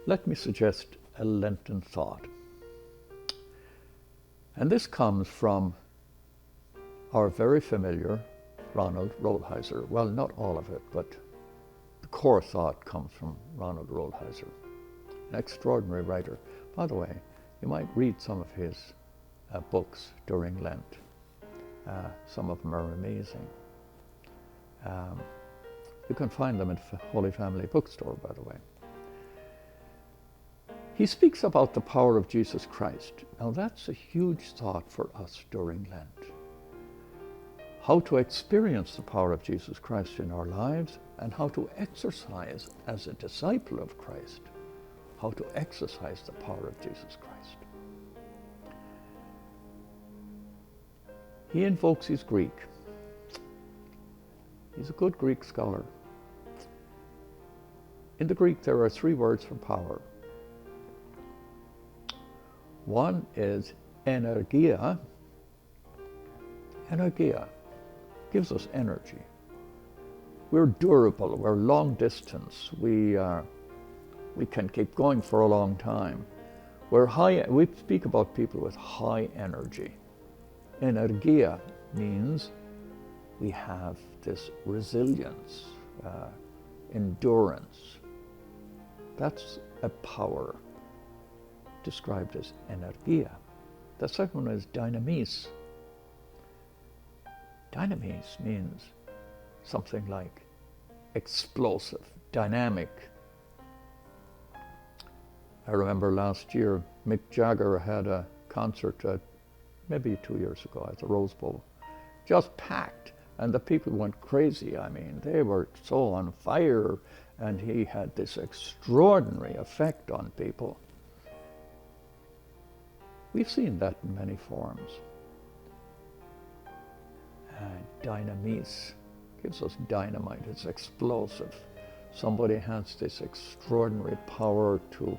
let me suggest a Lenten thought. And this comes from our very familiar Ronald Rolheiser. Well, not all of it, but the core thought comes from Ronald Rolheiser, an extraordinary writer. By the way, you might read some of his books during Lent. Some of them are amazing. You can find them at Holy Family Bookstore, by the way. He speaks about the power of Jesus Christ. Now that's a huge thought for us during Lent. How to experience the power of Jesus Christ in our lives and how to exercise as a disciple of Christ, how to exercise the power of Jesus Christ. He invokes his Greek. He's a good Greek scholar. In the Greek, there are three words for power. One is energia. Energia gives us energy. We're durable, we're long distance, we can keep going for a long time. We speak about people with high energy. Energia means we have this resilience, endurance. That's a power described as energia. The second one is dynamis. Dynamis means something like explosive, dynamic. I remember last year Mick Jagger had a concert maybe 2 years ago at the Rose Bowl, just packed, and the people went crazy. I mean, they were so on fire, and he had this extraordinary effect on people. We've seen that in many forms. Dynamis gives us dynamite, it's explosive. Somebody has this extraordinary power to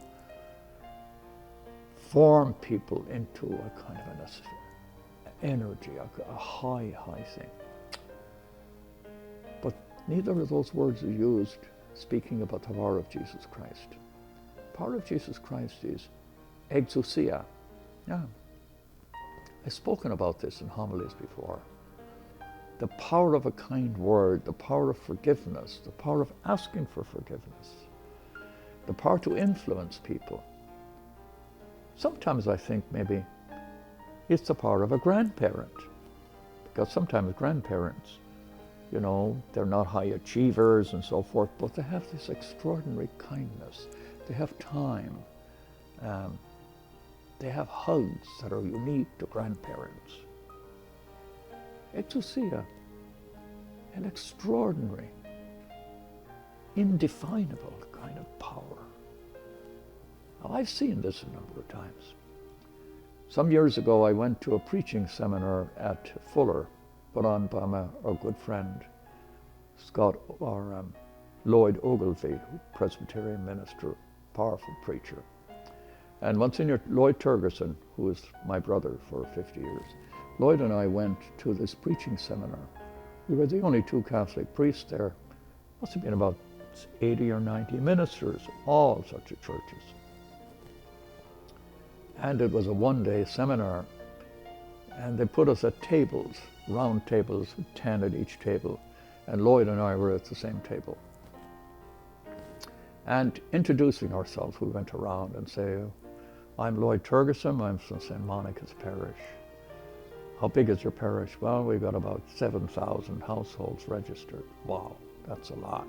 form people into a kind of an energy, a high thing. But neither of those words are used speaking about the power of Jesus Christ. The power of Jesus Christ is exousia. Yeah. I've spoken about this in homilies before. The power of a kind word, the power of forgiveness, the power of asking for forgiveness, the power to influence people. Sometimes I think maybe it's the power of a grandparent, because sometimes grandparents, you know, they're not high achievers and so forth, but they have this extraordinary kindness. They have time. They have hugs that are unique to grandparents. Exousia, an extraordinary, indefinable kind of power. Now, I've seen this a number of times. Some years ago, I went to a preaching seminar at Fuller, put on by our good friend, Lloyd Ogilvie, Presbyterian minister, powerful preacher. And Monsignor Lloyd Turgerson, who was my brother for 50 years, Lloyd and I went to this preaching seminar. We were the only two Catholic priests there. Must have been about 80 or 90 ministers, all such churches. And it was a one-day seminar. And they put us at tables, round tables, 10 at each table. And Lloyd and I were at the same table. And introducing ourselves, we went around and say, I'm Lloyd Turgerson, I'm from St. Monica's Parish. How big is your parish? Well, we've got about 7,000 households registered. Wow, that's a lot.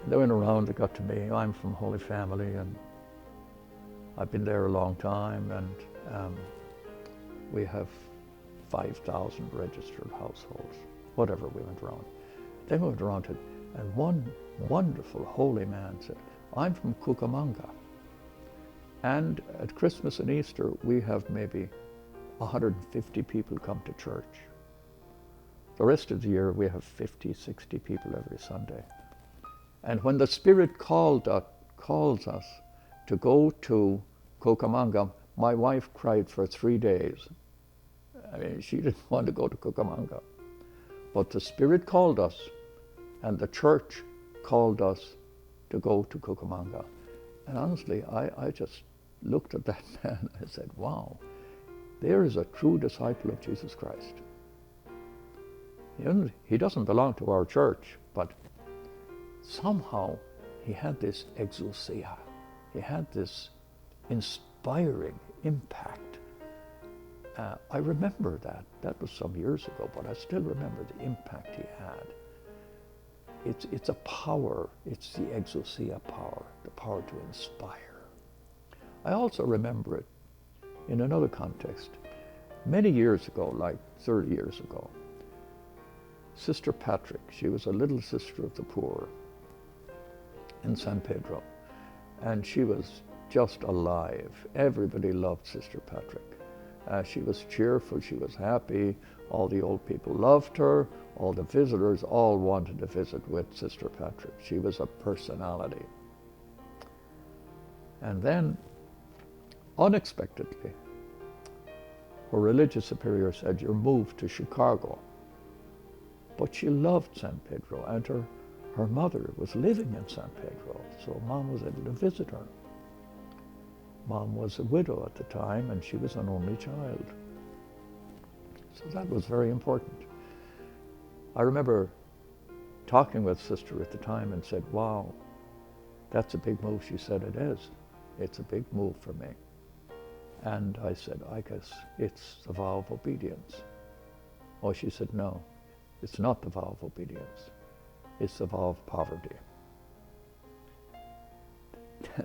They went around, they got to me, I'm from Holy Family, and I've been there a long time, and we have 5,000 registered households. Whatever, we went around. They moved around to, and one wonderful holy man said, I'm from Cucamonga. And at Christmas and Easter, we have maybe 150 people come to church. The rest of the year, we have 50, 60 people every Sunday. And when the Spirit calls us to go to Cucamonga, my wife cried for 3 days. I mean, she didn't want to go to Cucamonga. But the Spirit called us, and the church called us to go to Cucamonga. And honestly, I just looked at that man. I said, wow, there is a true disciple of Jesus Christ. He doesn't belong to our church, but somehow he had this exousia. He had this inspiring impact. I remember that. That was some years ago, but I still remember the impact he had. It's a power. It's the exousia power, the power to inspire. I also remember it in another context. Many years ago, like 30 years ago, Sister Patrick, she was a little sister of the poor in San Pedro, and she was just alive. Everybody loved Sister Patrick. She was cheerful, she was happy, all the old people loved her, all the visitors all wanted to visit with Sister Patrick. She was a personality. And then, unexpectedly, her religious superior said, "You're moved to Chicago." But she loved San Pedro, and her mother was living in San Pedro, so Mom was able to visit her. Mom was a widow at the time, and she was an only child. So that was very important. I remember talking with Sister at the time and said, wow, that's a big move. She said, it is. It's a big move for me. And I said, I guess it's the vow of obedience. Oh, she said, no, it's not the vow of obedience. It's the vow of poverty.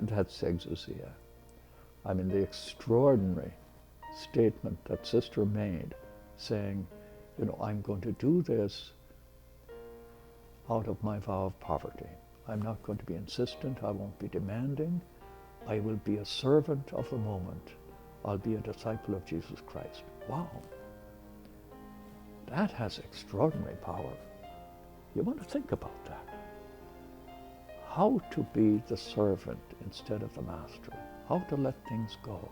That's exousia. I mean, the extraordinary statement that Sister made, saying, you know, I'm going to do this out of my vow of poverty. I'm not going to be insistent. I won't be demanding. I will be a servant of the moment. I'll be a disciple of Jesus Christ. Wow. That has extraordinary power. You want to think about that. How to be the servant instead of the master. How to let things go.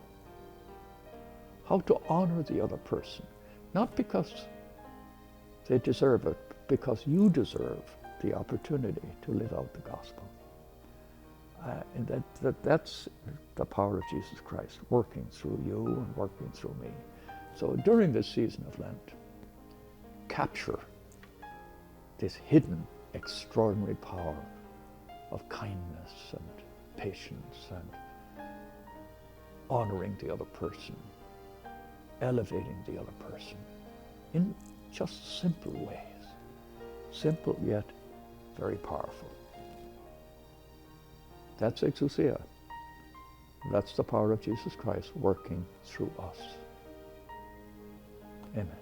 How to honor the other person. Not because they deserve it, because you deserve the opportunity to live out the gospel. And that's the power of Jesus Christ working through you and working through me. So during this season of Lent, capture this hidden, extraordinary power of kindness and patience and honoring the other person, elevating the other person in just simple ways. Simple yet very powerful. That's exousia. That's the power of Jesus Christ working through us. Amen.